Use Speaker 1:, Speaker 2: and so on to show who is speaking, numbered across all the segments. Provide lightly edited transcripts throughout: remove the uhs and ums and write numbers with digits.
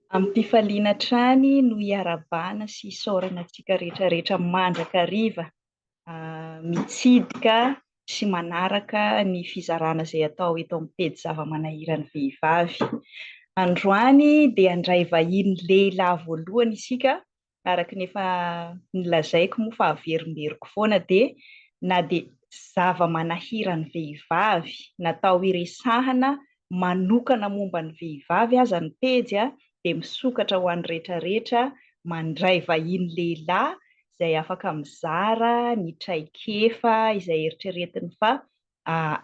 Speaker 1: Amin'ny mpifaliana trany no hiarabana sy isaorana antsika rehetrarehetra mandrakariva, mitsidika sy manaraka ny fizarana izay atao eto amin'ny pejy zava-manahirana vehivavy. Androany dia handray vahiny lehilahy voalohany isika, araka ny efa nilazaiko moa fa averimberiko foana na dia zava-manahirana vehivavy natao hiresahana manokana momba ny vehivavy aza ny pejy dia misokatra ho an'ny rehetrarehetra mandray vahiny lehilahy izay afaka mizara ny traikefa izay eritreretiny fa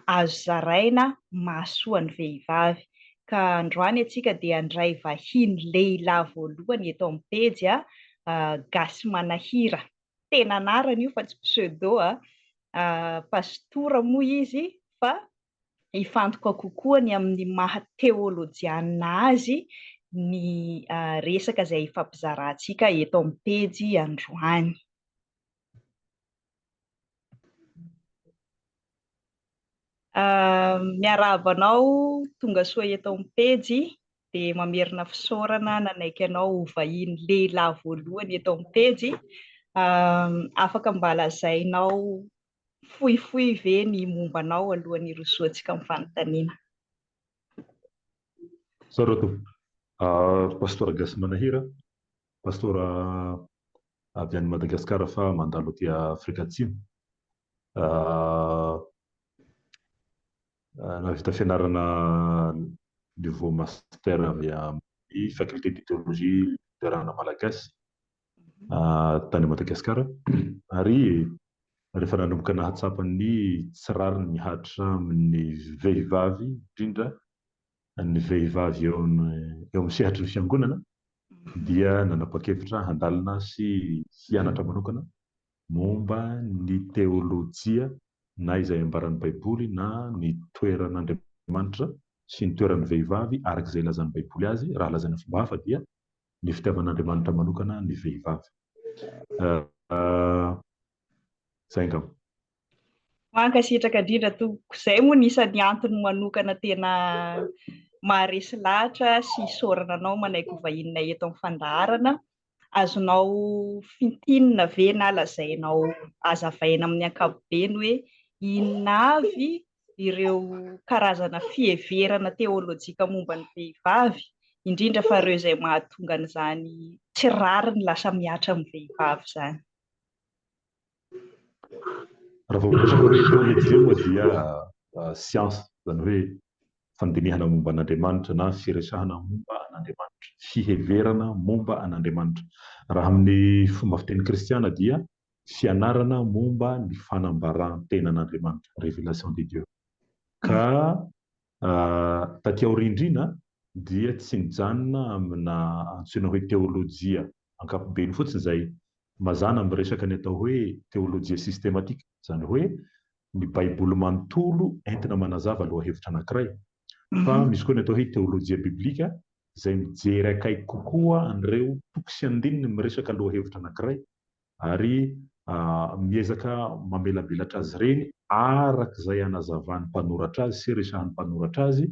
Speaker 1: azo zaraina mahasoa ny vehivavy. Ka androany antsika dia handray vahiny lehilahy voalohany eto amin'ny pejy Gasy Manahira. Tena anarana io fa tsy pseudo pastora moa izy fa hifantoka kokoa ny amin'ny maha teolojiana azy ny resaka izay ifampizarantsika eto amin'ny pejy androany. Miarahaba anao tonga soa eto amin'ny pejy dia mamerina fisaorana nanaiky anao ho vahiny lehilahy voalohany eto amin'ny pejy. Afaka mba lazainao fohifohy ve ny mombanao alohan'ny hirosoantsika amin'ny fanontaniana?
Speaker 2: Saroto, pastora Gasy Manahira, pastora avy any Madagasikara fa mandalo aty Afrika Atsimo. Navita fianarana niveau master avy amin'ny faculté de théologie luthérana malagasy tany Madagasikara, ary rehefa nanomboka nahatsapa ny tsirariny nihatra amin'ny vehivavy, indrindra ny vehivavy eo amin'ny sehatry ny fiangonana, dia nanapa-kevitra handalina sy hianatra manokana momba ny teolojia na izay ambaran'ny baiboly na ny toeran'Andriamanitra sy ny toeran'ny vehivavy araka izay lazan'ny baiboly azy. Raha lazaina fomba hafa dia ny fitiavan'Andriamanitra manokana ny vehivavy. Zay ngamba.
Speaker 1: Mankasitraka indrindra tompoko, izay moa nisan'ny antony manokana tena maharesy lahatra sy isaorana anao manaiky ho vahinina eto amin'ny fandaharana. Azonao fintinina ve na lazainao azavaina amin'ny ankapobeny hoe inona avy ireo karazana fiheverana teolojika momba ny vehivavy, indrindra fa ireo izay mahatonga an'izany tsirariny lasa miatra amin'ny vehivavy izany?
Speaker 2: Raha vao hoe teolojia moa dia siansa, izany hoe fandinihana momba an'Andriamanitra na firesahana momba an'Andriamanitra, fiheverana momba an'Andriamanitra. Raha amin'ny fomba fiteny kristiana dia fianarana momba ny fanambaran-tenan'Andriamanitra, révélation de Dieu. Ka taty aorindrina dia tsy mijanona amina antsoina hoe teolojia ankapobeny fotsiny, izay mazana amin'ny resaka ny atao hoe teolojia systématique, izany hoe ny baiboly manontolo entina manazava lohahevitra anankiray. Fa misy koa ny atao hoe teolojia biblika, izay mijery akaiky kokoa an'ireo toko sy andininy miresaka lohahevitra anankiray, ary miezaka mamelabelatra azy ireny araka izay anazavan'ny mpanoratra azy sy resahan'ny mpanoratra azy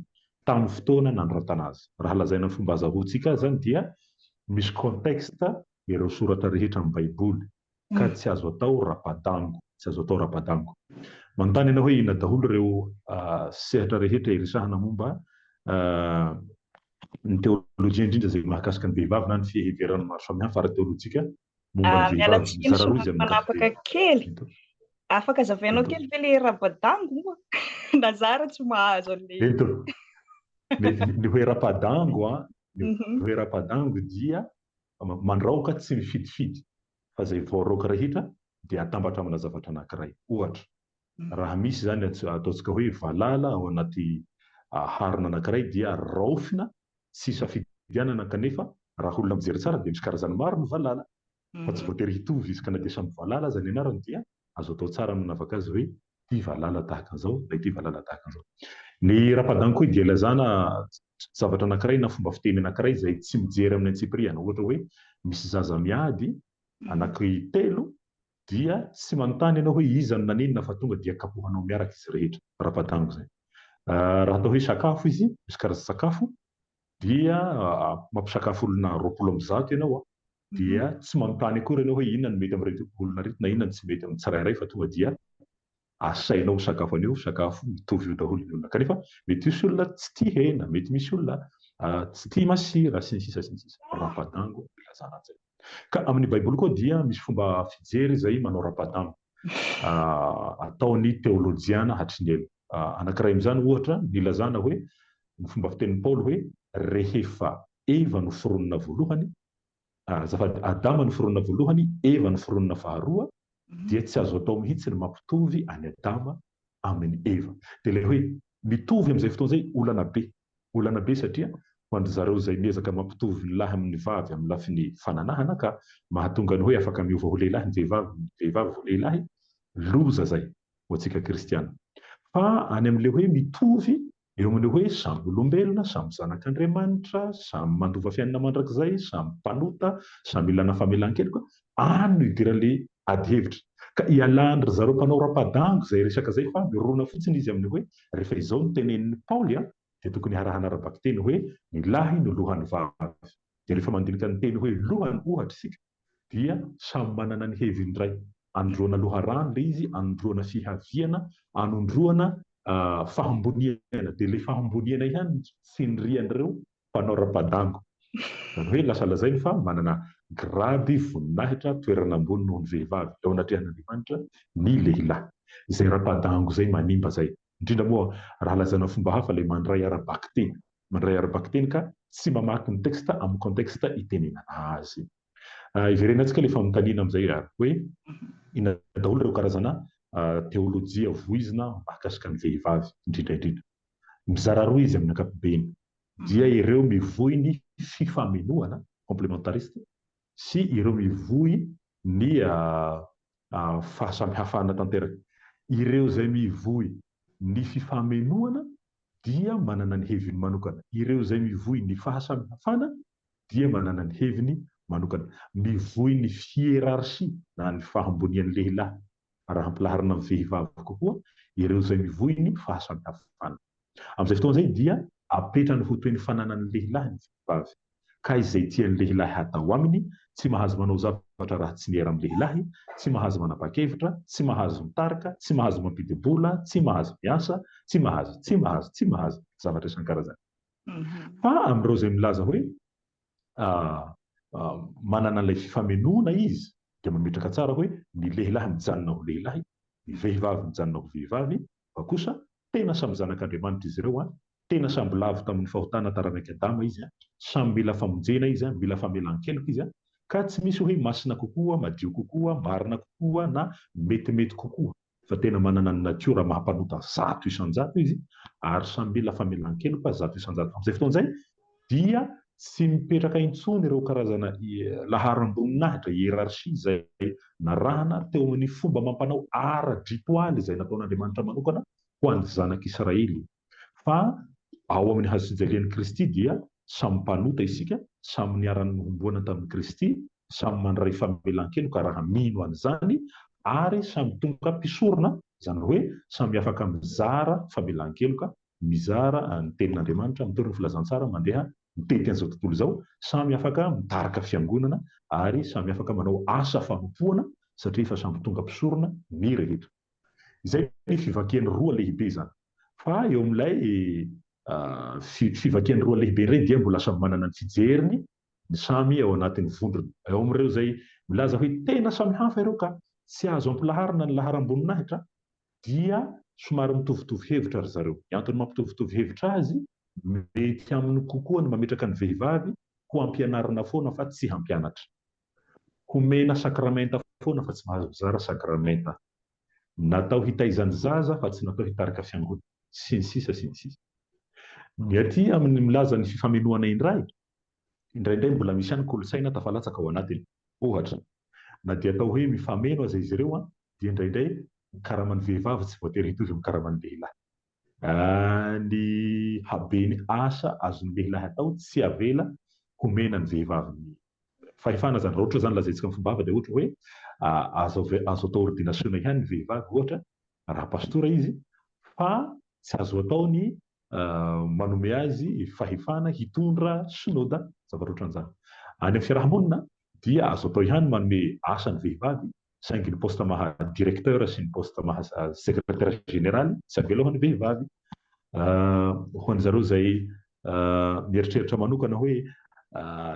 Speaker 2: tamin'ny fotoana nanoratana azy. Raha lazaina fomba azahoantsika zany dia misy contexte ireo soratra rehetra amin'ny baiboly, ka tsy azo atao rapadango, tsy azo atao rapadango. Manontany ianao hoe inona daholo ireo sehatra rehetra iresahana momba ny teolojia, indrindra izay mahakasika ny vehivavy na ny fiheverana maro samihafa ara-teolojika momba ny vehivavy. Mizara roa izy amin'ny
Speaker 1: manapaka kely. Afaka zavainao kely ve le rapadango moa? Nazara tsy mahazo an'le.
Speaker 2: Ny hoe rapadango, ny hoe rapadango dia mandraoka tsy mifidifidy, fa izay voaraoka rehetra dia atambatra amina zavatra anankiray. Ohatra, raha misy zany ataontsika hoe valala ao anaty harona anankiray dia raofina tsy safidianana, kanefa raha olona mijery tsara dia misy karazany maro ny valala, fa tsy voatery hitovy izy, ka na dia samy valala aza ny anarany dia azo atao tsara manavaka azy hoe ity valala tahaka an'izao na ity valala tahaka an'izao. Ny rapadango koa dia ilazana zavatra anankiray na fomba fiteny anankiray izay tsy mijery amin'ny antsipiriana. Ohatra hoe misy zaza miady anankitelo dia tsy manontany ianao hoe iza no nanenina, fa tonga dia kapohanao miaraka izy rehetra. Rapadango zay. Raha atao hoe sakafo izy, misy karazana sakafo dia mampisakafo olona 20 ianao dia tsy manontany akory ianao hoe inona no mety amin'ireo olona reto na inona no tsy mety amin'ny tsirairay fa tonga dia asainao sakafo anio sakafo mitovy io daholo ny olona kanefa mety misy olona tsy tia hena, mety misy olona tsy tia masira sy ny sisa sy ny sisa. Rapadango ilazana an'izay. Ka amin'ny baiboly koa dia misy fomba fijery izay manao rapadango ataony teolojiana hatrinely. Anankiray amin'izany ohatra nilazana hoe ny fomba fitenin'ny Paoly hoe rehefa Eva no foronina voalohany, azafady Adama no foronina voalohany, Eva no foronina faharoa, dia tsy azo atao mihitsy ny mampitovy any Adama amin'ny Eva. Dia ilay hoe mitovy amin'izay fotoana izay olana be satria ho an'ny zareo izay miezaka mampitovy ny lahy amin'ny vavy amin'ny lafiny fananahana ka mahatonga ny hoe afaka miova ho lehilahy ny vehivavy ho lehilahy, loza zay ho antsika kristiana. Fa any amin'ilay hoe mitovy eo amin'ilay hoe samy olombelona, samy zanak'Andriamanitra, samy mandova fiainana mandrakizay, samy mpanota, samy ilana famelan-keloka, any no idiran'ilay ady hevitra. Ka ialany ry zareo mpanao rapadango izay resaka izay fa mirona fotsiny izy amin'ny hoe rehefa izao no tenenin'ny Paoly dia tokony harahana arabakiteny hoe ny lahy no lohan'ny vavy. Dia rehefa mandinika ny teny hoe lohany ohatra isika dia samy manana ny heviny iray. Androana loharano ilay izy, androana fihaviana, anondroana fahamboniana. Dia ilay fahamboniana ihany tsinirian'ireo mpanao rapadango. Zany hoe lasa lazainy fa manana grady voninahitra toerana ambony noho ny vehivavy eo anatrehan'Andriamanitra ny lehilahy. Izay rapadango izay manimba izay. Indrindra moa raha lazana fomba hafa ilay mandray arabakiteny ka tsy mamaky ny teksta amin'ny konteksta itenenana azy. Iverenantsika ilay fanontaniana amin'izay hoe inona daholo ireo karazana teolojia voizina mahakasika ny vehivavy indrindra. Mizara roa izy amin'ny ankapobeny. Dia ireo mivohy ny fifamenoana complémentariste sy ireo mivohy ny fahasamihafana tanteraka. Ireo izay mivohy ny fifamenoana dia manana ny heviny manokana. Ireo izay mivohy ny fahasamihafana dia manana ny heviny manokana. Mivohy ny hierarchie na ny fahambonian'ny lehilahy raha ampilaharina amin'ny vehivavy kokoa, ireo izay mivohy ny fahasamihafana. Amin'izay fotoana izay dia apetrany ho toy ny fananan'ny lehilahy ny vehivavy. Ka izay tian'ny lehilahy hatao aminy, tsy mahazo manao zavatra raha tsy miera amin'ny lehilahy, tsy mahazo manapa-kevitra, tsy mahazo mitarika, tsy mahazo mampidibola, tsy mahazo miasa, tsy mahazo zavatra isan-karazany. Fa amin'ireo izay milaza hoe manana ilay fifamenoana izy dia mametraka tsara hoe ny lehilahy mijanona ho lehilahy, ny vehivavy mijanona ho vehivavy, fa kosa tena samy zanak'Andriamanitra izy ireo, tena samby lavo tamin'ny fahotana taranaka Adama izy, samy mila famonjena izy, mila famelan-keloka izy, ka tsy misy hoe masina kokoa, madio kokoa, marina kokoa na metimety kokoa, fa tena manana ny natiora mahampanota 100% izy ary samy mila famelan-keloka 100%. Amin'izay fotoana izay dia tsy mipetraka intsony ireo karazana laharam-boninahitra hierarchie izay narahana teo amin'ny fomba mampanao ara-dritoaly izay nataon'Andriamanitra manokana ho an'ny zanak'Israely. Fa ao amin'ny hazo fijalian'i Kristy dia samy mpanota isika, samy niarany nomboana tamin'i Kristy, samy mandray famelan-keloka raha mino an'izany ary samy tonga mpisorona, izany hoe samy afaka mizara famelan-keloka, mizara ny tenin'Andriamanitra amin'ny toerana filazantsara mandeha mitety an'izao tontolo izao, samy afaka mitarika fiangonana ary samy afaka manao asa fanompoana satria efa samy tonga mpisorona ny rehetra. Izay ny fivakian'ny roa lehibe izany. Fa eo amin'ilay fivakian'ny roa lehibe iray dia mbola samy manana ny fijeriny, ny samy ao anatin'ny vondrona. Eo amin'ireo izay milaza hoe tena samy hafa ireo ka tsy azo ampilaharina ny laharam-boninahitra dia somary mitovitovy hevitra ry zareo. Ny antony mampitovitovy hevitra azy mety aminy kokoa ny mametraka ny vehivavy ho ampianarina foana fa tsy hampianatra, homena sakramenta foana fa tsy mahazo mizara sakramenta, natao hitaizany zaza fa tsy natao hitarika fiangonana sy ny sisa. Ny aty amin'ny milaza ny fifamenoana indraindray mbola misy ihany kolontsaina tafalatsaka ao anatiny. Ohatra, na dia atao hoe mifameno aza izy ireo dia indraindray ny karaman'ny vehivavy tsy voatery hitovy amin'ny karaman'ny lehilahy. Ny habeny asa azon'ny lehilahy atao tsy avela homena ny vehivavy ny fahefana zany. Raha ohatra zany lazaintsika amin'ny fomba hafa dia ohatra hoe azo atao ordinasiona ihany ny vehivavy ohatra raha pastora izy, fa tsy azo atao ny manome azy fahefana hitondra synoda zavatra ohatran'izany. Any amin'ny fiarahamonina dia azo atao ihany manome asa ny vehivavy saingy ny posta maha directeur sy ny posta maha secrétaire général tsy avelohan'ny vehivavy. Ho an'zareo izay mieritreritra manokana hoe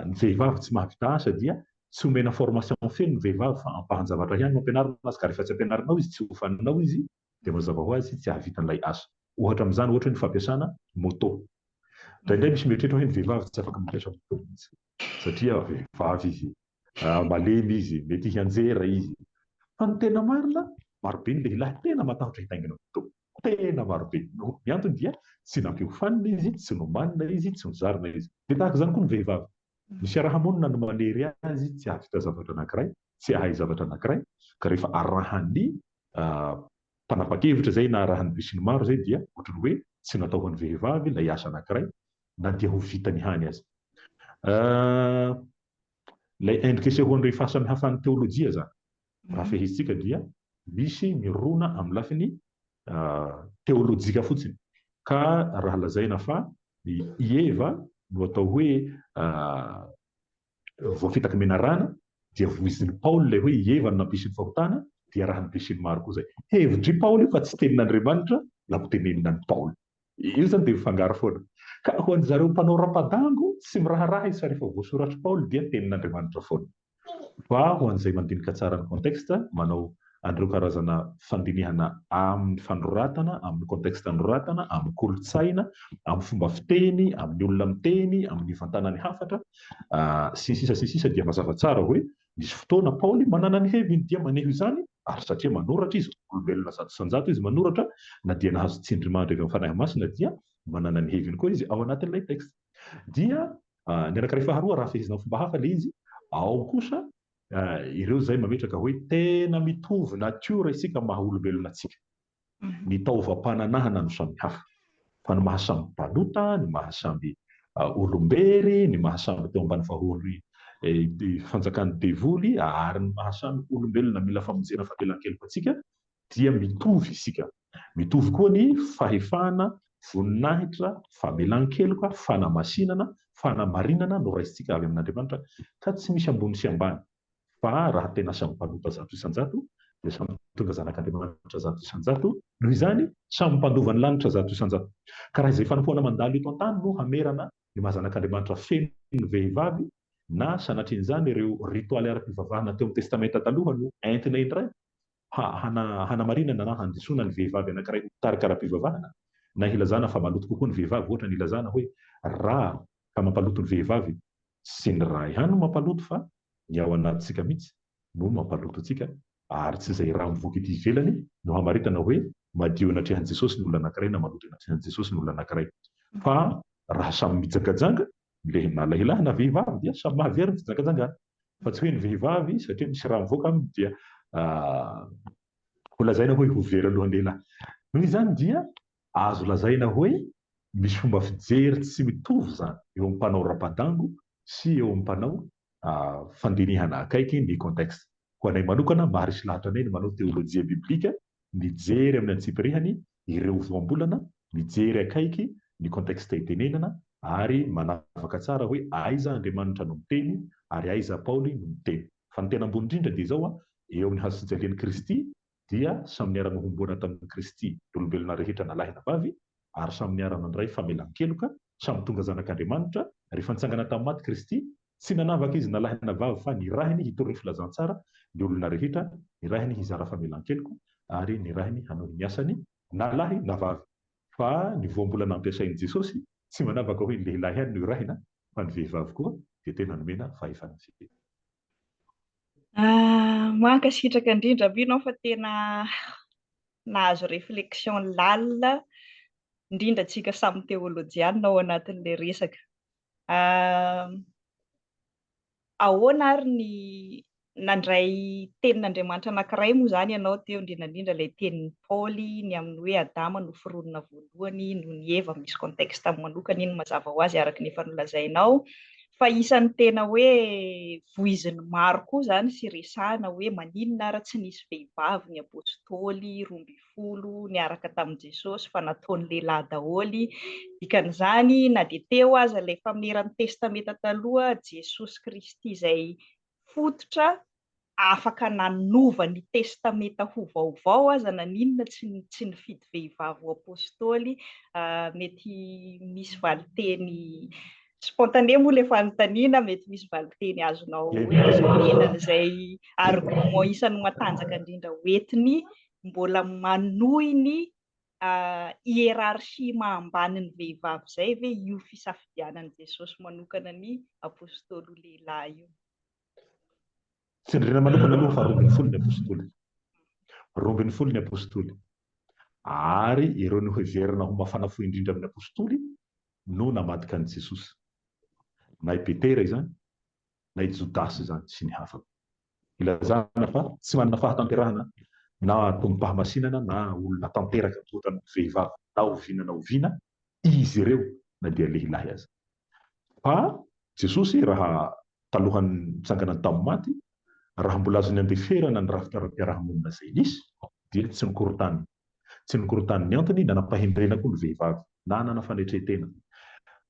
Speaker 2: ny vehivavy tsy mahavita asa dia tsy omena formation feno ny vehivavy fa ampahan-javatra ihany no ampianarina azy, ka rehefa tsy ampianarinao izy, tsy hofaninao izy, dia mazava ho azy tsy hahavita an'ilay asa. Ohatra amin'izany ohatra ny fampiasana moto. Indraindray misy mieritreritra hoe ny vehivavy tsy afaka mampiasa moto mihitsy satria vehivavy izy, malemy izy, mety hianjera izy. Fa ny tena marina, marobe ny lehilahy tena matahotra hitaingina moto, tena marobe. Ny antony dia tsy nampiofanina izy, tsy nomanina izy, tsy nozarina izy. Dia tahaka izany koa ny vehivavy. Ny fiarahamonina no manery azy tsy hahavita zavatra anankiray, tsy hahay zavatra anankiray, ka rehefa arahan'ny mpanapa-kevitra zay na arahan'ny be sy ny maro zay dia ohatrany hoe tsy natao ho an'ny vehivavy ilay asa anankiray na dia ho vitany hany azy. Ilay indriky fahasamihafan'ny teolojia zany, raha fehezitsika dia misy mirona amin'ny lafiny teolojika fotsiny, ka raha lazaina fa i Eva no atao hoe voafitaka menarana dia voizin'ny Paoly ilay hoe i Eva no nampisy ny fahotana, dia raha ny be sy ny maro koa zay. Hevitry Paoly fa tsy tenin'Andriamanitra la ho tenenina ny Paoly. Io zany dia mifangaro foana. Ka ho an'zareo mpanao rapadango tsy miraharaha izy fa rehefa voasoratra Paoly dia tenin'Andriamanitra foana. Fa ho an'izay mandinika tsara ny contexte, manao an'ireo karazana fandinihana amin'ny fanoratana, amin'ny contexte anoratana, amin'ny kolontsaina, amin'ny fomba fiteny, amin'ny olona miteny, amin'ny vantanany hafatra, sy sisa dia mazava tsara hoe misy fotoana Paoly manana ny heviny dia maneho izany, ary satria manoratra izy, olombelona zato sanjato izy manoratra, na dia nahazo tsindrimandry avy amin'ny fanahy masina dia manana ny heviny koa izy ao anatin'ilay texte. Dia ny anankiray faharoa raha fehezina fomba hafa ilay izy, ao kosa ireo zay mametraka hoe tena mitovy natiora isika maha olombelona atsika. Ny taovam-pananahana no samy hafa. Fa ny mahasamby balota, ny mahasamby olombery, ny mahasamby teo ambany vahory fanjakan'ny devoly, ary ny mahasamby olombelona mila famonjena famelan-keloka atsika dia mitovy isika. Mitovy koa ny fahefana, voninahitra, famelan-keloka, fanamasinana, fanamarinana no raisitsika avy amin'Andriamanitra, ka tsy misy ambony sy ambany. Fa raha tena samy mpanota zato isan-jato dia samy tonga zanak'Andriamanitra zato isan-jato, noho izany samy mpandova ny lanitra zato isan-jato. Ka raha izay fanompoana mandalo eto an-tany no hamerana ny mahazanak'Andriamanitra feno ny vehivavy, na sanatrian'izany ireo ritoaly ara-pivavahana teo amin'ny testamenta taloha no entina indray hanamarinana na handisona ny vehivavy anankiray tarika ara-pivavahana, na hilazana fa maloto kokoa ny vehivavy, ohatra ny hilazana hoe raha ka mampaloto ny vehivavy sy ny raha ihany no mampaloto fa ny ao anatintsika mihitsy no mampaloto antsika, ary tsy izay raha mivoaka ety ivelany no hamaritana hoe madio anatrehan'i Jesosy ny olona anankiray na maloto anatrehan'i Jesosy ny olona anankiray. Fa raha samy mijangajanga na lehilahy na vehivavy dia samy mahavery ny fijangajangana, fa tsy hoe ny vehivavy satria misy raha mivoaka aminy dia ho lazaina hoe ho very alohan'ny lehilahy. Noho izany dia azo lazaina hoe misy fomba fijery tsy mitovy zany eo amin'ny mpanao rapadango sy eo amin'ny mpanao fandinihana akaiky ny contexte. Ho anay manokana maharisy lahatra anay ny manao teolojia biblika, mijery amin'ny antsipirihany ireo voambolana, mijery akaiky ny contexte itenenana, ary manavaka tsara hoe aiza Andriamanitra no miteny ary aiza Paoly no miteny. Fa ny tena ambony indrindra dia izao, eo amin'ny hazo fijalian'i Kristy dia samy niara-mahomboana tamin'i Kristy ny olombelona rehetra na lahy na vavy, ary samy niara-mandray famelan-keloka, samy tonga zanak'Andriamanitra. Rehefa nitsangana tamin'ny maty Kristy, tsy nanavaka izy na lahy na vavy fa nirahiny hitondra ny filazantsara ny olona rehetra, nirahiny hizara famelan-keloka, ary nirahiny hanao ny asany na lahy na vavy. Fa ny voambolana ampiasain'i Jesosy tsy manavaka hoe ny lehilahy ihany no irahina, fa ny vehivavy koa dia tena nomena fahefana fiteny.
Speaker 1: Mankasitraka indrindra aby ianao fa tena nahazo réflexion lalina indrindra tsika samy teolojiana ao anatin'ilay resaka. Ahoana ary ny nandray tenin'Andriamanitra anankiray moa zany ianao teo, indrindra ilay tenin'ny Paoly ny amin'ny hoe Adama no foronina voalohany, no ny Eva misy contexte manokana iny mazava ho azy araka ny efa nolazainao, Fa isan'ny tena hoe voiziny maro koa izany sy resahana hoe maninona ary tsy nisy vehivavy ny apôstôly 12 niaraka tamin'i Jesosy fa nataony lehilahy daholo. Dikan'izany na dia teo aza ilay fameran'ny testameta taloha Jesosy Kristy izay fototra afaka nanova ny testameta ho vaovao aza na ninona tsy nifidy vehivavy ho apôstôly. Mety misy valiteny spontané moa ilay fanontaniana, mety misy valiteny azonao menan'izay argument isan'ny matanjaka indrindra hoentiny mbola manohy ny hierarchie mahambany ny vehivavy izay ve io fisafidianan'i Jesosy manokana ny apôstôly ho lehilahy io?
Speaker 2: Tsindriana manokana aloha fa 12 ny apôstôly. 12 ny apôstôly. Ary ireo ny heverina ho mafana fo indrindra amin'ny apôstôly no namadika an'i Jesosy. Na i Petera izany, na i Jodasy izany sy ny hafa. Ilazana fa tsy manana fahatanterahana na tombom-pahamasinana na olona tanteraka totan'ny vehivavy na oviana na oviana, izy ireo na dia lehilahy aza. Fa Jesosy raha talohan'ny mitsangana tamin'ny maty, raha mbola azony andeferana ny rafitara-piarahamonina izay nisy, dia tsy nikorontaniny. Tsy nikorontaniny antony nanam-pahindrena koa ny vehivavy na nanam-fanetretena.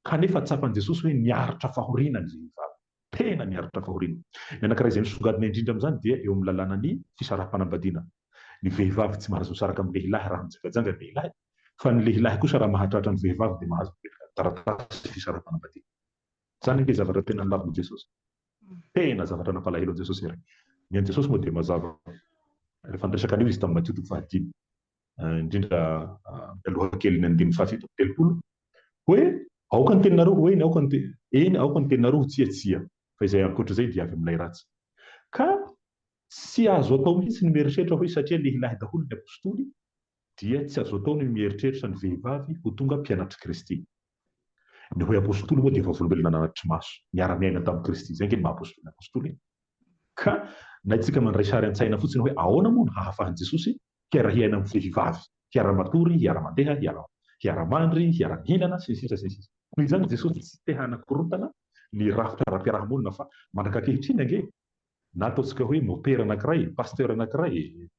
Speaker 2: Kanefa tsapan'i Jesosy hoe niaritra fahoriana ny vehivavy. Tena niaritra fahoriana. Ny anankiray izay nisongadina indrindra amin'izany dia eo amin'ny lalàna ny fisaraha-panambadiana. Ny vehivavy tsy mahazo misaraka amin'ny lehilahy raha mijangajanga ny lehilahy, fa ny lehilahy kosa raha mahatratra ny vehivavy dia mahazo taratasy fisaraha-panambadiana. Izany ilay zavatra tena nilavin'i Jesosy. Tena zavatra nampalahelo an'i Jesosy iray. Ny an'i Jesosy moa dia mazava. Rehefa niresaka an'io izy tamin'ny Matio 5, indrindra aloha kely ny 5:70 hoe aoka ny teninareo hoe aoka ny teninareo tsiatsia, fa izay ankoatr'izay dia avy amin'ilay ratsy. Ka tsy azo atao mihitsy ny mieritreritra hoe satria lehilahy daholo ny apôstôly dia tsy azo atao ny mieritreritra ny vehivavy ho tonga mpianatry Kristy. Ny hoe apôstôly moa dia efa olombelona nanatry maso, niara-miaina tamin'i Kristy, izay angeny maha-apôstôly. Ka na itsika mandray sary an-tsaina fotsiny hoe ahoana moa no hahafahan'i Jesosy hiara-hiaina amin'ny vehivavy, hiara-matory, hiara-mandeha, hiara-mandry, hiara-mihinana sy ny sisa sy ny sisa. Noho izany Jesosy tsy te hanakorontana ny rafitra-piarahamonina fa mandraka-ankehitriny ange na ataontsika hoe mopera anankiray, pasteur anankiray,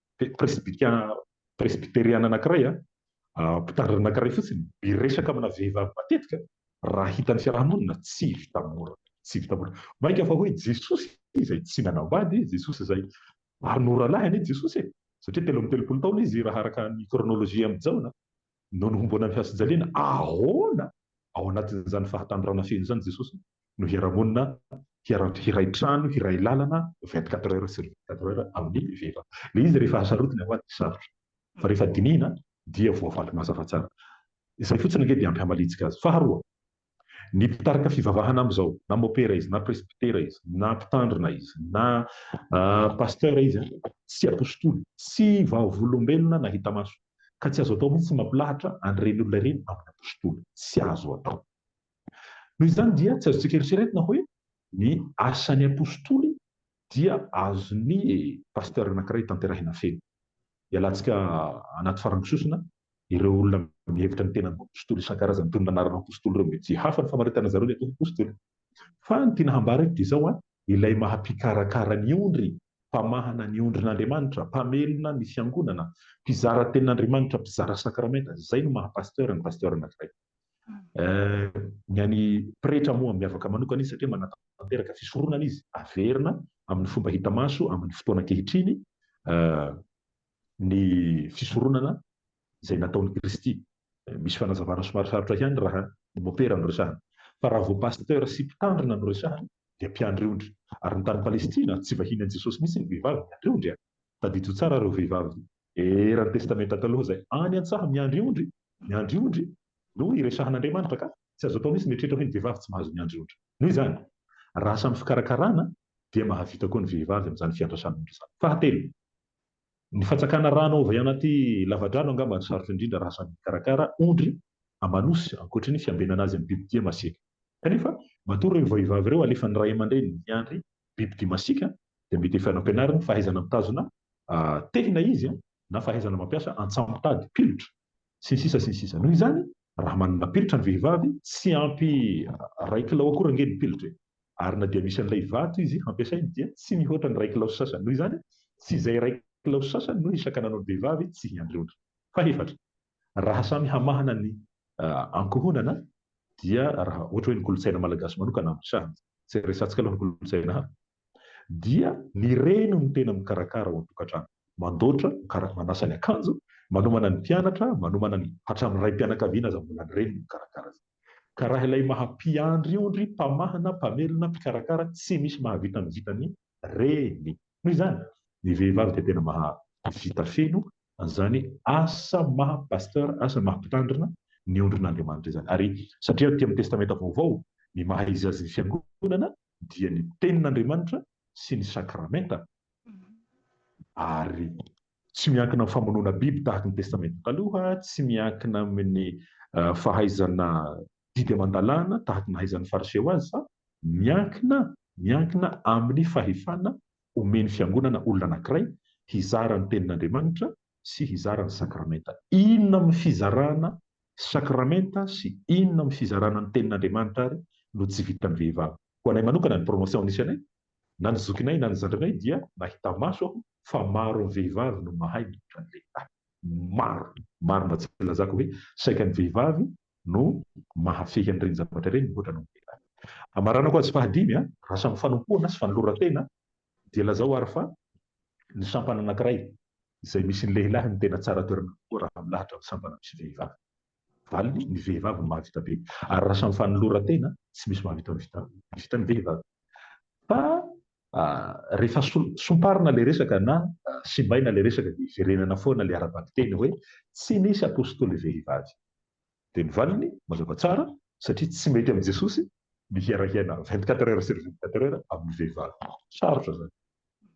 Speaker 2: presbyteriana anankiray, mpitandrina anankiray fotsiny miresaka amina vehivavy matetika, raha hitan'ny fiarahamonina tsy vita mora, tsy vita mora. Mainka fa hoe Jesosy izay tsy nanambady, Jesosy izay manora lahy anie Jesosy e, satria 13 taona izy raha araka ny kronolojia amin'izao no nohombona amin'ny fianso-jaliana, ahoana ao anatin'izany fahatandrona feno izany Jesosy no hiara-monina, hiray trano, hiray lalana 24 heures sur 24 heures amin'ny vehivavy. Ilay izy rehefa hasarotiny ao anaty sarotra, fa rehefa dinihina dia voafaly mazava tsara. Izay fotsiny ange dia ampy hamalitsika azy. Faharoa, ny mpitarika fivavahana amin'izao, na mopera izy, na presbytera izy, na mpitandrina izy, na pasteur izy, tsy apôstôly, tsy vaovolombelona na hita maso. Ka tsy azo atao mihitsy mampilahatra an'ireny olona ireny amin'ny apôstôly. Tsy azo atao. Noho izany dia tsy azo tsika eritreretina hoe ny asan'ny apôstôly dia azon'ny pasteur anankiray tanterahina feno. Ialantsika anaty farangisosona ireo olona mihevitra ny tenan'ny apôstôly isan-karazany toy ny nanarana apôstôly ireo mety hafa ny famaritana zareo ny atao apôstôly. Fa ny tiana hambara eto dia izao ilay maha-pikarakara ny ondry, mpamahana ny ondrin'Andriamanitra, mpamelona ny fiangonana, mpizara tenin'Andriamanitra, mpizara sakramenta, izay no maha-pasteur ny pasteur anankiray. Ny any pretra moa miavaka manokana izy satria manatanteraka fisoronana izy, averina amin'ny fomba hita maso amin'ny fotoana ankehitriny ny fisoronana izay nataon'i Kristy. Misy fanazavana somary sarotra ihany raha mopera no resahana. Fa raha vao pasteur sy mpitandrina no resahana dia mpiandry ondry. Ary ny tany Palestina tsy vahiny an'i Jesosy mihitsy ny vehivavy miandry ondry. Tadidiko tsara ireo vehivavy eran'ny testamenta taloha izay any an-tsaha miandry ondry no iresahan'Andriamanitra, ka tsy azo atao mihitsy mieritreritra hoe ny vehivavy tsy mahazo miandry ondry. Noho izany raha samy fikarakarana dia mahavita koa ny vehivavy amin'izany fiandrasana ondry izany. Fahatelo, ny fatsakana rano avy anaty lavadrano angamba sarotra indrindra raha samy mikarakara ondry amanosy ankoatra ny fiambenana azy amin'ny bibidia masiaka. Kanefa matoa ireo vehivavy ireo alefa ny ray aman-dreny miandry bibidia masiaka dia mety efa nampianariny fahaizana mitazona tehina izy na fahaizana mampiasa antsampitady, pilotra sy ny sisa sy ny sisa. Noho izany raha manana pilotra ny vehivavy tsy ampy ray kilao akory ange ny pilotra. ary na dia misy an'ilay vato izy ampiasainy dia tsy mihoatra ny ray kilao sasany. Noho izany tsy izay ray kilao sasany no isaka nanao ny vehivavy tsy hiandry. Faefatra, raha samy hamahana ny ankohonana dia raha ohatra hoe ny kolotsaina malagasy manokana ampisaha tsy resantsika aloha ny kolotsaina hafa dia ny reny no tena mikarakara ao an-tokantrano, mandoatra, manasa ny akanjo, manomana ny mpianatra, manomana ny hatramin'ny ray mpianakaviana aza mbola ny reny no mikarakara azy. Ka raha ilay mahampiandry mpamahana, mpamelona, mpikarakara tsy misy mahavita ny vitany reny. Noho izany ny vehivavy dia tena mahavita feno an'izany asa maha-pasteur, asa maha-mpitandrina ny ondrin'Andriamanitra izany. Ary satria aty amin'ny testamenta vaovao ny maha izy azy ny fiangonana dia ny tenin'Andriamanitra sy ny sakramenta, ary tsy miankina amin'ny famonoana biby tahaka ny testamenta taloha, tsy miankina amin'ny fahaizana didy aman-dalàna tahaka ny hahaizan'ny fariseo azy, fa miankina amin'ny fahefana omeny fiangonana olona anankiray hizara ny tenin'Andriamanitra sy hizara ny sakramenta. Inona amin'ny fizarana sakramenta sy inona amin'ny fizarana ny tenin'Andriamanitra ary no tsy vitan'ny vehivavy. Ho anay manokana ny promotion nisy anay na ny zokinay na ny zandrinay dia nahita maso aho fa maro ny vehivavy no mahay mihoatra ny lehilahy. Maro mba tsy lazako hoe saika ny vehivavy no mahafehy an'ireny zavatra ireny mihoatra ny lehilahy. Amaranako azy fahadimy, raha samy fanompoana sy fanoloran-tena dia lazao ary fa ny sampana anankiray izay misy ny lehilahy ny tena tsara toerana koa raha milahatra amin'ny sampana misy vehivavy. Valiny ny vehivavy no mahavita be, ary raha samy fanoloran-tena tsy misy mahavita ny vehivavy. Fa rehefa somparina le resaka na simbaina le resaka dia iverenana foana le arabaky teny hoe tsy nisy apôstôly vehivavy. Dia ny valiny mazava tsara satria tsy mety amin'ny Jesosy mihirahirana 24 heures sur 24 heures amin'ny vehivavy. Sarotra zany.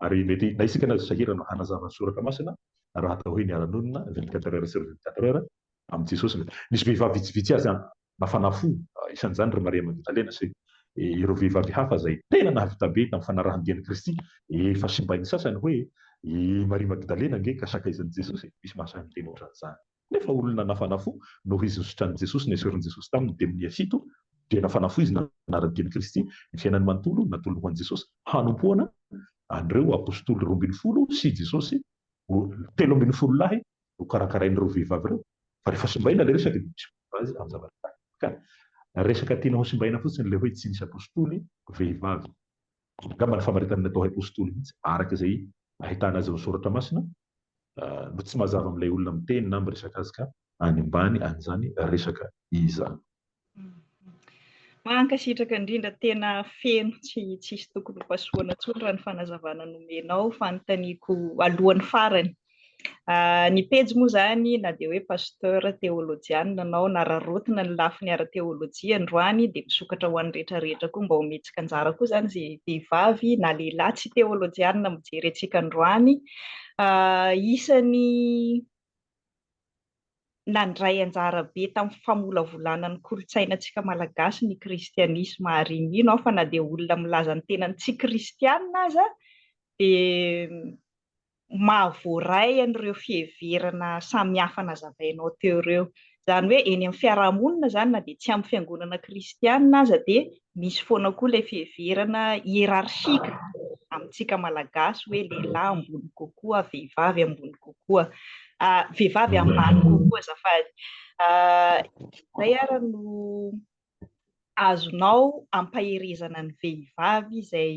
Speaker 2: Ary mety na isika na sahirana hanazava ny soratra masina raha atao hoe niara-nonina 24 heures sur 24 heures amin'ny Jesosy. Nisy vehivavy vitsivitsy azy nafanafo, isan'izany ry Maria Magdalena sy ireo vehivavy hafa izay tena nahavita be tamin'ny fanarahan'ny dian'i Kristy, efa simbainy sasany hoe i Maria Magdalena nge ka sakaizan'i Jesosy, misy mahasamy teny ohatran'izany. Nefa olona nafanafo noho izy nisotran'i Jesosy, nesorin'i Jesosy taminy dia fito dia nafanafo izy nanarany dian'i Kristy, ny fiainany manontolo natolo ho an'i Jesosy, hanompoana an'ireo apôstôly 12 sy Jesosy 13 lahy ho karakarain'ireo vehivavy ireo. Fa rehefa simbaina le resaka azy amin'ny zavatra resaka tiana ho simbaina fotsiny le hoe tsy nisy apôstôly vehivavy. Angamba ny famaritana natao apôstôly mihitsy araka izay ahitana azy amin'ny soratra masina, no tsy mazava amin'ilay olona miteny na miresaka azy ka any ambany an'izany resaka izany.
Speaker 1: Mankasitraka indrindra tena feno tsy tsisy tokony ho pasohana intsony raha ny fanazavana nomenao fanontaniako alohan'ny farany. Ny pejy moa zany na dia hoe pasteur teolojiana nanao nararotina ny lafiny ara-teolojia androany dia misokatra ho an'ny rehetrarehetra koa mba ho metsika anjara koa zany izay vehivavy na lehilahy tsy teolojiana mijery antsika androany. Isany nandray anjara be tamin'ny famolavolana ny kolotsainantsika malagasy ny kristianisma, ary mino aho fa na dia olona milaza ny tenany tsy kristianina aza dia mahavoaray an'ireo fiheverana samihafa nazavainao teo ireo. Izany hoe eny amin'ny fiarahamonina zany na dia tsy amin'ny fiangonana kristianina aza dia misy foana koa ilay fiheverana hierarchika amintsika malagasy hoe lehilahy ambony kokoa, vehivavy ambony kokoa, vehivavy ambany kokoa azafady. Izay ary no azonao ampaherezana ny vehivavy izay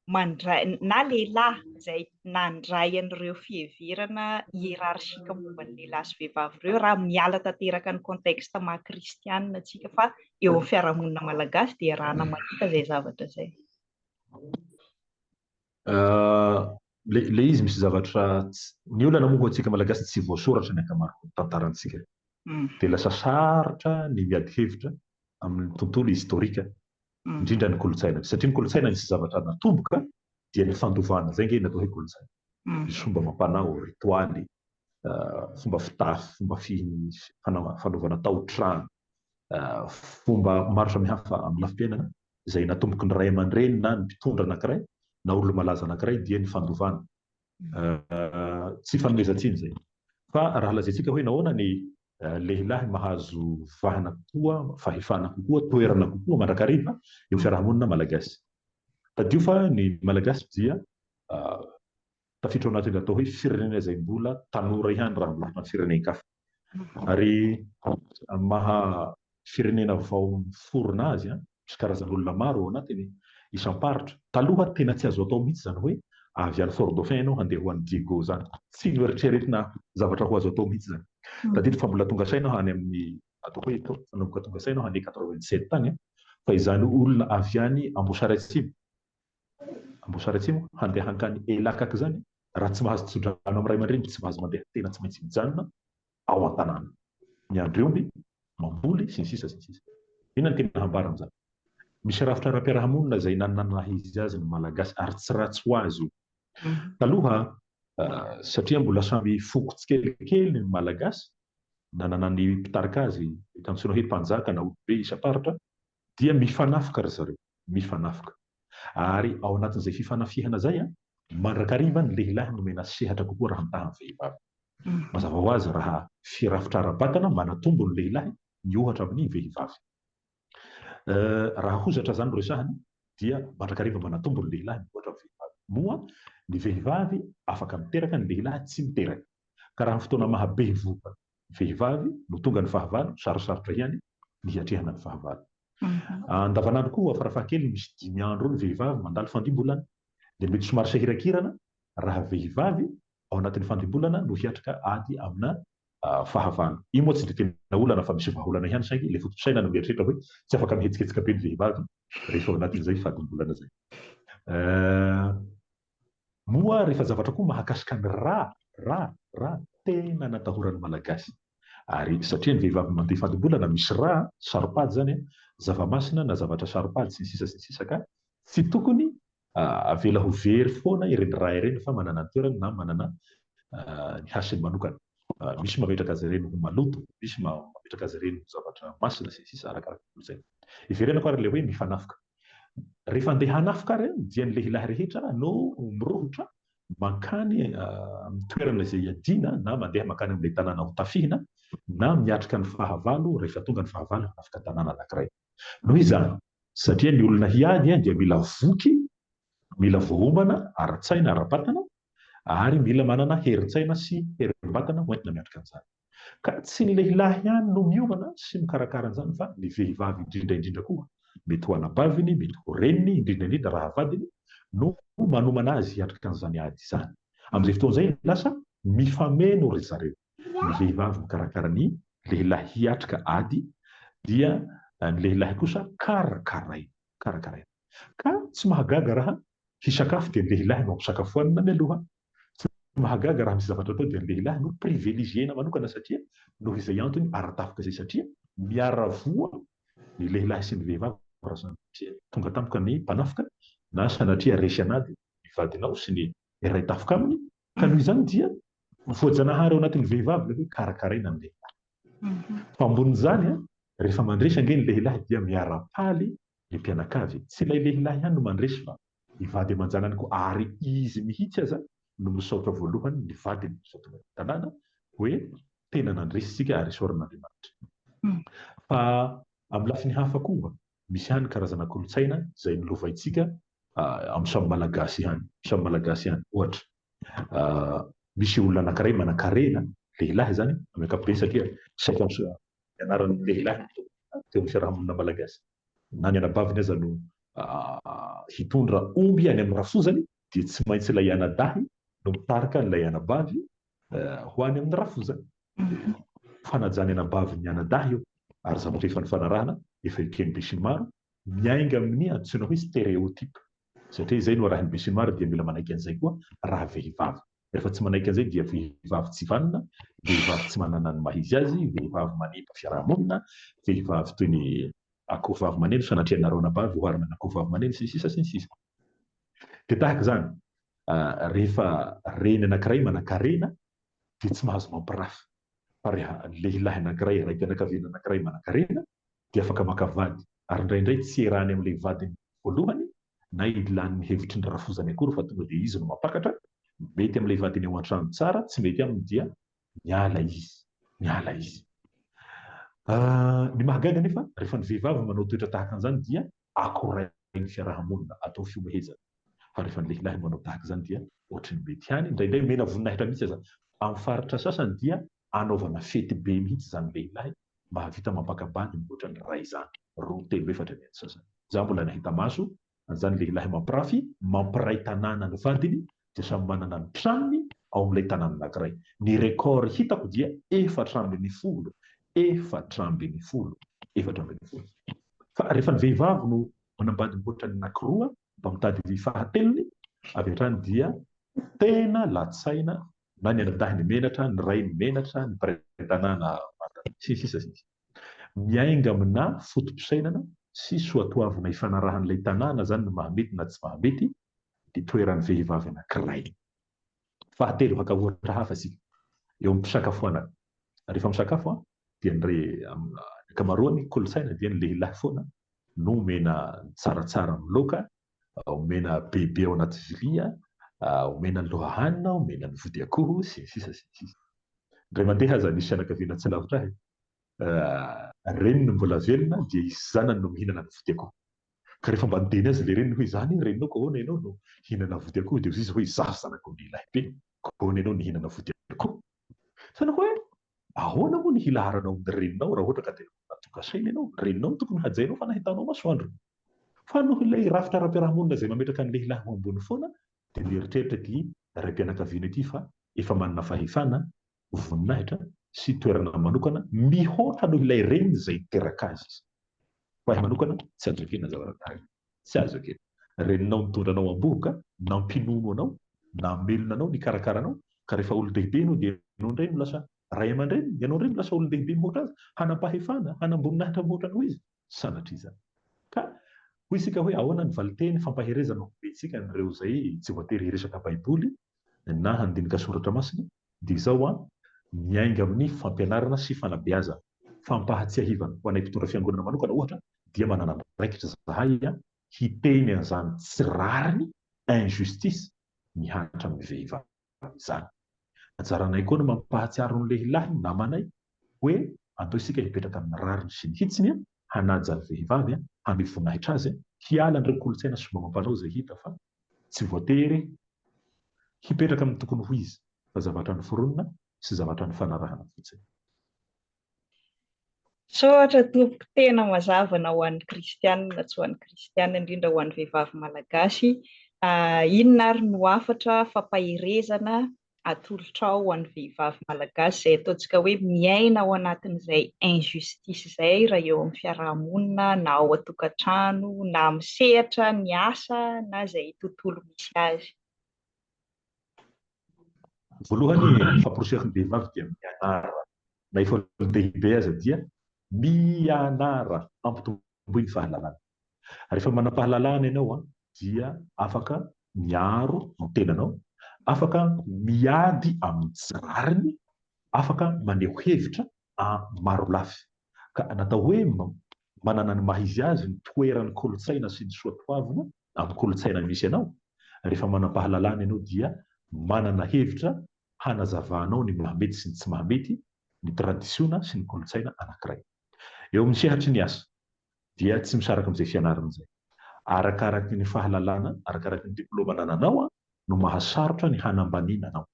Speaker 1: mandray na lehilahy izay nandray an'ireo fiheverana hierarchika momba ny lehilahy sy vehivavy ireo raha miala tanteraka ny contexte maha-kristianina antsika, fa eo amin'ny fiarahamonina malagasy dia rahana mahita izay zavatra izay.
Speaker 2: Le izy misy zavatra ny olana moa antsika malagasy tsy voasoratra ny ankamaroany tantarantsika, dia lasa sarotra ny miady hevitra amin'ny tontolo historika indrindra ny kolotsaina, satria ny kolotsaina nisy zavatra natomboka dia ny fandovana, zay nge natao hoe kolotsaina. Misy fomba amam-panao, ritoaly, fomba fitafy, fomba fanaovana tao-trano, fomba maro samihafa amin'ny lafim-piainana izay natomboky ny ray aman-dreny na ny mpitondra anankiray na olona malaza anankiray dia ny fandovana. Tsy fanomezantsiny zay, fa raha lazaintsika hoe nahoana ny lehilahy mahazo vahana kokoa, fahefana kokoa, toerana kokoa mandrakariva eo fiarahamonina malagasy. tadio fa ny malagasy dia tafiditra ao anatin'ny atao hoe firenena izay mbola tanora ihany raha mbola firenenkafa ary maha firenena vao miforona azy misy karazan'olona maro ao anatiny isam-paritra. Taloha tena tsy azo atao mihitsy zany hoe avy any Fort Dauphin ianao handeha ho an'ny Diego zany, tsy noeritreretina zavatra ho azo atao mihitsy zany. Tadiditra fa mbola tonga saina any amin'ny atao hoe fanomboka tonga saina any 87 tany fa izany olona avy any Ambosary Atsimo handeha hankany Elakaka zany raha tsy mahazo tsodrano amin'ny ray aman-dreny tsy mahazo mandeha tena tsy maintsy mijanona ao an-tanàna miandry omby mamboly sy ny sisa sy ny sisa. Inona ny tena hambara amin'izany? Misy rafitra ara-piarahamonina izay nananahy izy azy ny malagasy ary tsy ratsy ho azy io. Taloha satria mbola samby fokotsy kelikely ny malagasy nanana ny mpitarika azy antsoina hoe mpanjaka na olobe isam-paritra dia mifanafika ry zareo, mifanafika. Ary ao anatin'izay fifanafihana zay mandrakariva ny lehilahy nomena sehatra kokoa raha mitaha ny vehivavy. Mazava ho azy raha firafitra ara-batana manatombo ny lehilahy miohatra amin'ny vehivavy. Raha hozatra zany no resahany dia mandrakariva manatombo ny lehilahy miohatra amin'ny vehivavy. Moa ny vehivavy afaka miteraka, ny lehilahy tsy miteraka. Ka raha fotoana mahabe voka vehivavy no tonga ny fahavalo, sarosarotra ihany ny hiatrehana ny fahavalo. Andavanandro koa farafahakeliny misy 5 andro ny vehivavy mandalo fandimbolana dia mety somary sahirakirana raha vehivavy ao anatin'ny fandimbolana no hiatrika ady amina fahavalo. Io moa tsy dia tena olana fa misy vahaolana ihany saingy ilay fotosaina no mieritreritra hoe tsy afaka mihetsiketsiky be ny vehivavy rehefa ao anatin'izay fandimbolana zay. Moa rehefa zavatra koa mahakasika ny ra tena natahoran'ny malagasy. Ary satria ny vehivavy mandeha fandimbolana misy ra saropady zany zava-masina na zavatra saropady sy ny sisa ka tsy tokony avela ho very foana ireny ra ireny fa manana ny toerany na manana ny hasiny manokana. Misy mametraka azy ireny ho maloto, misy mametraka azy ireny ho zavatra masina sy ny sisa arakaraka kolontsaina. Iverenako ary le hoe mifanafika. Rehefa andeha hanafika ary dia ny lehilahy rehetra no mirohotra mankany amin'ny toerana izay iadiana na mandeha mankany amin'ilay tanàna ho tafihina na miatrika ny fahavalo rehefa tonga ny fahavalo hanafika tanàna anankiray. Noho izany satria ny olona hiady dia mila voky, mila voaomana ara-tsaina ara-batana ary mila manana herin-tsaina sy herim-batana hoentina miatrika an'izany. Ka tsy ny lehilahy ihany no miomana sy mikarakara an'izany fa ny vehivavy indrindra koa, mety ho anabaviny, mety ho reniny, indrindra raha vadiny no manomana azy hiatrika an'izany ady izany. Amin'izay fotoan'izay lasa mifameno ry zareo. Ny vehivavy mikarakara ny lehilahy hiatrika ady dia ny lehilahy kosa karakaraina. Ka tsy mahagaga raha hisakafo dia ny lehilahy no ampisakafoanina mialoha. Tsy mahagaga raha misy zavatra atao dia ny lehilahy no privilegiena manokana satria noho izay antony ara-tafika izay satria miaravoa ny lehilahy sy ny vehivavy tonga tampoka ny mpanafika na sanatria resy anady ny vadinao sy ny iray tafika aminy. Ka noho izany dia voajanahary ao anatin'ny vehivavy le hoe karakaraina ny lehilahy. Fa ambonin'izany rehefa mandresy ange ny lehilahy dia miara-paly ny mpianakavy. Tsy ilay lehilahy ihany no mandresy fa ny vady aman-janany koa, ary izy mihitsy aza no misaotra voalohany ny vadiny misaotra ny tanàna hoe tena nandresy isika ary soron'Andriamanitra. Fa amin'ny lafiny hafa koa misy ihany karazana kolontsaina izay nilovaintsika amin'ny samy malagasy ihany. Ohatra misy olona anankiray manan-karena lehilahy zany amin'ny ankapobeny satria saika ianaran'ny lehilahy teo amin'ny fiarahamonina malagasy na ny anabaviny aza no hitondra omby any amin'ny rafozany dia tsy maintsy ilay anadahy no mitarika ilay anabavy ho any amin'ny rafozany. Fanajany anabavy ny anadahy io ary zavatra efa nifanarahana efa ekeny be sy ny maro miainga amin'ny antsoina hoe stéréotype satria izay no arahin'ny be sy ny maro dia mila manaiky an'izay koa raha vehivavy. Rehefa tsy manaiky an'izay dia vehivavy tsy vanona, vehivavy tsy manana ny mahizy azy, vehivavy manimba fiarahamonina, vehivavy toy ny akohovavy maneno sanatria nareo anabavy oharina ny akohovavy maneno sy ny sisa. Dia tahaka izany rehefa reny anankiray manan-karena dia tsy mahazo mampirafy. Fa rehefa lehilahy anankiray, raim-pianakaviana anankiray manan-karena dia afaka makavady ary indraindray tsy iarahany amin'ilay vadiny voalohany na ilan'ny hevitry ny rafozany akory fa tonga dia izy no mampakatra. Mety amin'ilay vadiny ao an-trano tsara, tsy mety aminy dia miala izy. Ny mahagaga nefa rehefa ny vehivavy manao toetra tahaka an'izany dia akorainy ny fiarahamonina atao fiombehezana. Fa rehefa ny lehilahy manao tahaka izany dia ohatry ny mety ihany, indraindray mena voninahitra mihitsy aza. Amin'ny faritra sasany dia anaovana fety be mihitsy izany lehilahy mba havita mampakabany mihoatra ny ray izany, 2, 3, 4 ny sasany. Za mbola nahita maso an'izany lehilahy mampirafy, mampiray tanàna ny vadiny, dia samy manana ny tranony ao amin'ilay tanàna anankiray. Ny record hitako dia 4 ambin'ny folo. Fa rehefa ny vehivavy no manambady mihoatra ny anankiroa mba mitady ny fahatelony, avy hatrany dia tena latsaina na ny anadahiny menatra, ny ray ny menatra, ny mpiray-tanàna sisa. Miainga amina fotom-pisainana sy soatoavina ifanarahan'ilay tanàna zany no mahamety na tsy mahamety dia toeran'ny vehivavy anankiray. Fahatelo, haka ohatra hafa sika eo amin'ny fisakafoanana. Rehefa misakafo dia ny ankamaroany kolontsaina dia ny lehilahy foana no omena tsaratsara amin'ny laoka, omena bebe ao anaty vilia, omena ny lohanina, omena ny vody akoho sy ny sisa. Indray mandeha aza nisy fianakaviana tsy lavitra ahy, reniny mbola velona dia isy zanany no mihinana ny vody akoho. Ka rehefa mba niteny azy ilay reniny hoe zany reninao ka ahoana ianao no hihinana vody akoho, dia izy hoe zaho zanako lehilahy be, ka ahoana ianao nihinana vody akoho. Sana hoe ahoana moa ny hilaharanao amin'ny reninao raha ohatra ka tena natoka saina ianao, reninao no tokony hajainao fa nahitanao masoandro. Fa noho ilay rafitra ara-piarahamonina izay mametraka ny lehilahy ho ambony foana, dia nieritreritra ity raim-pianakaviana ity fa efa manana fahefana, voninahitra sy toerana manokana mihoatra noho ilay reniny izay teraka azy. Fa ihay manokana tsy azo ekena zavatra tahaka, tsy azo ekena. Reninao mitondra anao am-bohoka, na mpinono anao, na melona anao, nikarakara anao, ka rehefa olon-dehibe ianao dia ianao indray no lasa ray aman-dreny, ianao indray no lasa olon-dehibe mihoatra azy, hanam-pahefana, hanam-boninahitra mihoatra noho izy. Sanatra izany. Ka hoy isika hoe ahoana ny valiteny fampaherezana ho betsika n'ireo izay tsy voatery hiresaka baiboly na handinika soratra masina, dia izao miainga amin'ny fampianarana sy fanabeazana. Fampahatsiahivana ho anay mpitondra fiangonana manokana ohatra dia manana andraikitra zahay hiteny an'izany tsy rariny injustice mihanatra amin'ny vehivavy izany. Anjaranay koa no mampahatsiaro ny lehilahy namanay hoe andao isika hipetraka amin'ny rariny sy ny hitsiny, hanaja ny vehivavy, hanome voninahitra azy, hiala an'ireo kolontsaina sy mba mampanao izay hita fa tsy voatery hipetraka amin'ny tokony ho izy fa zavatra ny foronina sy zavatra ny fanarahana fotsiny.
Speaker 1: So ohatra tompoko tena mazavana ho an'ny kristianina, tsy ho an'ny kristianina indrindra ho an'ny vehivavy malagasy, inona ary no hafatra fampaherezana atolotra ho an'ny vehivavy malagasy izay ataontsika hoe miaina ao anatin'izay injustice izay raha eo amin'ny fiarahamonina na ao an-tokantrano na amin'ny sehatra ny asa na izay tontolo misy azy?
Speaker 2: Voalohany, famporosihan'ny vehivavy dia mianara, na efa lehibe aza dia mianara hampitomboy ny fahalalana. Rehefa manam-pahalalana ianao dia afaka miaro ny tenanao, afaka miady amin'ny tsy rariny, afaka maneho hevitra maro lafy. Ka natao hoe manana ny maha izy azy ny toeran'ny kolontsaina sy ny soatoavina amin'ny kolontsaina misy ianao. Rehefa manam-pahalalana ianao dia manana hevitra hanazavanao ny mahamety sy ny tsy mahamety, ny tradisiona sy ny kolontsaina anankiray. Eo amin'ny sehatry ny asa dia tsy misaraka amin'izay fianarana izay. Arakaraky ny fahalalana, arakaraky ny diploma nananao no mahasarotra ny hanambaniana anao.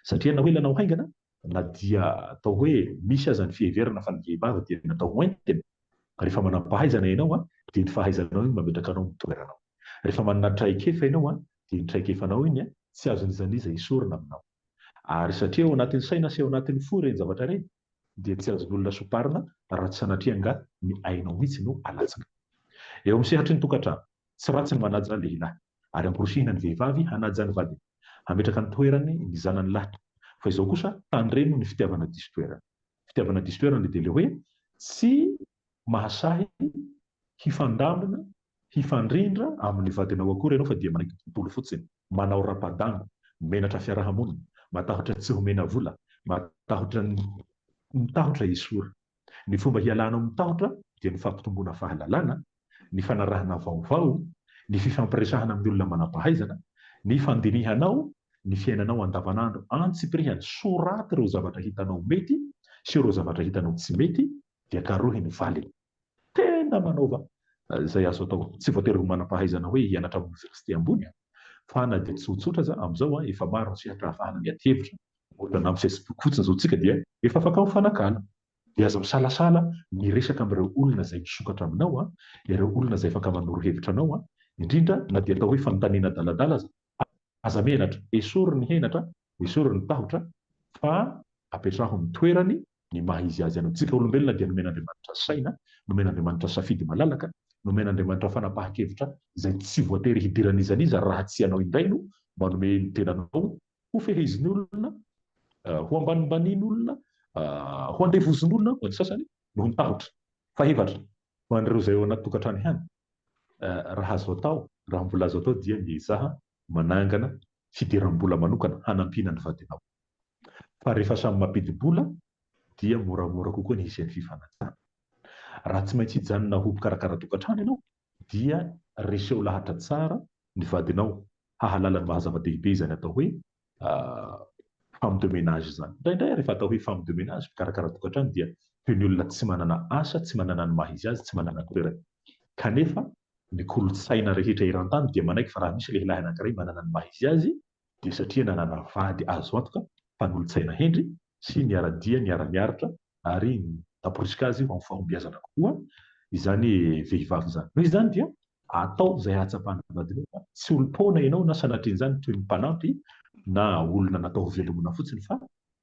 Speaker 2: Satria na hoe ilanao haingana na dia atao hoe misy aza ny fiheverana fa ny vehivavy dia natao hoentiny. Rehefa manam-pahaizana ianao dia ny fahaizanao iny mametraka anao amin'ny toeranao. Rehefa manana traikefa ianao dia ny traikefanao iny tsy azon'izaniza isorina aminao. Ary satria ao anatin'ny saina sy ao anatin'ny fo ireny zavatra ireny dia tsy azon'olona soparina raha tsy sanatria nga ny ainao mihitsy no alatsaka. Eo amin'ny sehatry ny tokantrano, tsy ratsy ny manaja lehilahy ary amporosihina ny vehivavy hanaja ny vadiny, hametraka ny toerany ny zanany lahitra. Fa izao kosa tandremo ny fitiavana diso toerana. Fitiavana diso toerana dia ilay hoe tsy mahasahy hifandamina, hifandrindra amin'ny vadinao akory ianao fa dia manaiky tontolo fotsiny, manao rapa-damba, menatra fiarahamonina, matahotra tsy homena vola, matahotra mitahotra isora. Ny fomba hialanao mitahotra dia ny fampitomboana fahalalana, ny fanarahana vaovao, ny fifampiresahana amin'ny olona manam-pahaizana, ny fandinihanao, ny fiainanao andavanandro antsipirihany, soraty ireo zavatra hitanao mety sy ireo zavatra hitanao tsy mety dia karohy ny valiny. Tena manaova Zay azo atao. Tsy voatery ho manam-pahaizana hoe hianatra amin'ny université ambony, fa na dia tsotsotra za amin'izao efa maro ny sehatra ahafahana miady hevitra. Ohatra na amin'ny Facebook fotsiny zao tsika dia efa afaka mifanakala. Dia azo misalasala miresaka amin'ireo olona izay misokatra aminao, ireo olona izay afaka manoro hevitra anao, indrindra na dia atao hoe fanontaniana adaladala aza menatra, esory ny henatra, esory ny tahotra, fa apetraho amin'ny toerany ny maha izy azy anao. Tsika olombelona dia nomen'Andriamanitra saina, nomen'Andriamanitra safidy malalaka, nomen'Andriamanitra fanapahan-kevitra izay tsy voatery hidiran'izaniza raha tsy anao indray no manome ny tenanao ho fehezin'ny olona, ho ambanimbanian'olona, ho andevozin'olona ho an'ny sasany no ny tahotra. Fahefatra ho an'ireo izay ao anaty tokantrano ihany, raha azo atao, raha mbola azo atao dia mizaha manangana fidiram-bola manokana hanampiana ny vadinao. Fa rehefa samy mampidi-bola dia moramora kokoa ny hisian'ny fifanajana. Raha tsy maintsy hijanona ho mpikarakara tokantrano ianao dia reseho lahatra tsara ny vadinao, hahalala ny mahazava-dehibe izany atao hoe femme de ménage izany. Indraindray rehefa atao hoe femme de ménage, mpikarakara tokantrano, dia toy ny olona tsy manana asa, tsy manana ny maha izy azy, tsy manana toerana. Kanefa ny kolontsaina rehetra eran-tany dia manaiky fa raha misy lehilahy anankiray manana ny maha izy azy dia satria nanana vady azo antoka fa nolontsaina hendry sy niara-dia niara-miaritra ary taporisika azy ho amin'ny fahombiazana kokoa izany vehivavy izany. Noho izany dia atao izay hahatsapana vadinao, tsy olom-paona ianao na sanatrian'izany toy ny mpanampy na olona natao velomina fotsiny, fa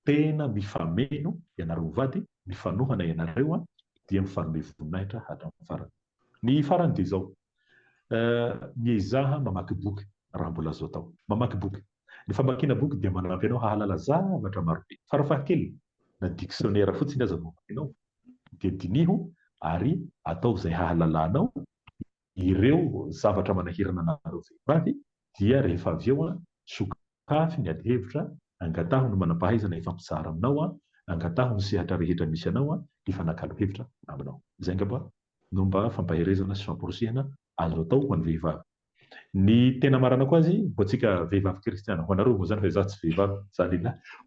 Speaker 2: tena mifameno ianareo vady, mifanohana ianareo dia mifanome voninahitra hatramin'ny farany. Ny farany dia izao, miezaha mamaky boky raha mbola azo atao. Mamaky boky, ny famakiana boky dia manampy anao hahalala zavatra marobe. Farafahakeliny na dictionnaire fotsiny aza mamakinao dia diniho ary atao izay hahalalanao ireo zavatra manahirana anareo vehivavy, dia rehefa avy eo sokafy ny ady hevitra, angataho ny manam-pahaizana ifampizara aminao, angataho ny sehatra rehetra misy anao, ifanakalo hevitra aminao. Izay angamba no mba fampaherezana sy famporosiana azo atao ho an'ny vehivavy. Ny tena marana koa azy, ho antsika vehivavy kristiana, ho anareo moa izany fa za tsy vehivavy,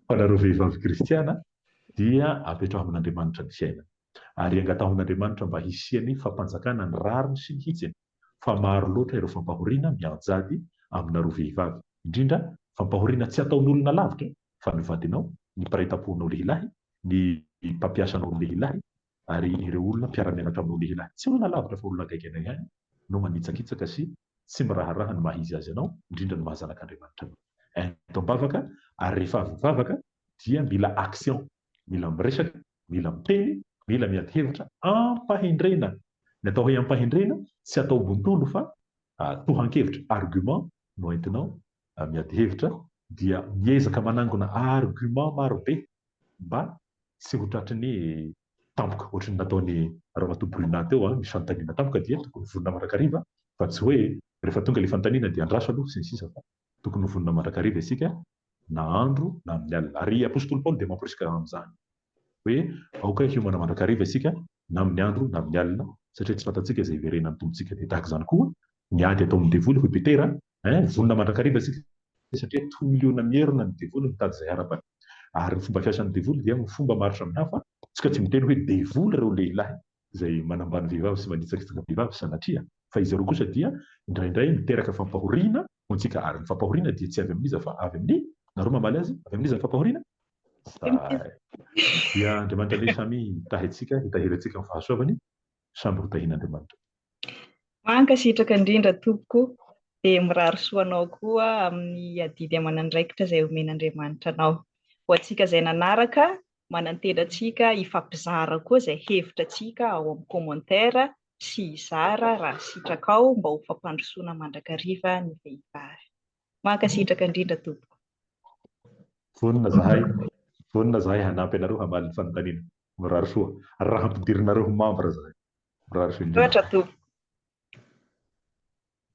Speaker 2: ho anareo vehivavy kristiana dia apetraho amin'Andriamanitra ny fiainana. Ary angatahon'Andriamanitra mba hisiany fampanjakana ny rariny sy ny hitsiny. Fa maro loatra ireo fampahoriana mianjady aminareo vehivavy, indrindra fampahoriana tsy ataon'olona lavitra, fa ny vadinao, ny mparetam-ponao lehilahy, ny mpampiasanao lehilahy, ary ireo olona mpiara-mianatra aminao lehilahy. Tsy olona lavitra fa olona akaiky anao ihany no manitsakitsaka sy tsy miraharaha ny maha izy azy anao, indrindra ny mahazanak'Andriamanitra anao. Eto mivavaka, ary rehefa avy mivavaka dia mila action, mila miresaka, mila miteny, mila miady hevitra, ampahindrena. Ny atao hoe ampahindrena tsy atao bontono fa tohan-kevitra, argument no entinao miady hevitra, dia miezaka manangona argument marobe mba tsy ho tratry ny tampoka, ohatrany nataony Ramatoa Bruna teo, misy fanontaniana tampoka dia tokony vonona mandrakariva, fa tsy hoe rehefa tonga ilay fanontaniana dia andraso aloha sy ny sisa, fa tokony vonona mandrakariva isika na andro na amin'ny alina. Ary apôstôly Paoly dia mamporisika amin'izany hoe aoka hiomana mandrakariva isika na amin'ny andro na amin'ny alina, satria tsy fantatsika izay iverenan'ny tompontsika. Dia tahaka izany koa miady atao amin'ny devoly, hoe Petera, vonona mandrakariva isika satria tomiliona mierina ny devoly mitady izay arapany. Ary ny fomba fiasan'ny devoly dia ny fomba maro samihafa, tsika tsy miteny hoe devoly ireo lehilahy izay manambany vehivavy sy manitsakitsaka vehivavy sanatria, fa izy ireo kosa dia indraindray miteraka fampahoriana ho antsika. Ary ny fampahoriana dia tsy avy amin'iza fa avy amin'ny, nareo mamaly azy, avy amin'iza ny fampahoriana. Dia Andriamanitra ilay samy hitahy antsika, hitahiry antsika amin'ny fahasoavany, samy ho tahian'Andriamanitra.
Speaker 1: Mankasitraka indrindra tompoko, dia mirary soanao koa amin'ny adidy aman'andraikitra izay omen'Andriamanitra anao. Ho antsika izay nanaraka, manantena antsika hifampizara koa izay hevitra antsika ao amin'ny commentaire sy izara raha sitraka ao mba ho fampandrosoana mandrakariva ny vehivavy. Mankasitraka indrindra tompoko.
Speaker 2: Vonona zahay hanampy anareo hamaly ny fanontaniana. Mirary soa. Raha ampidirinareo ho membre zahay. Mirary soa indrindra.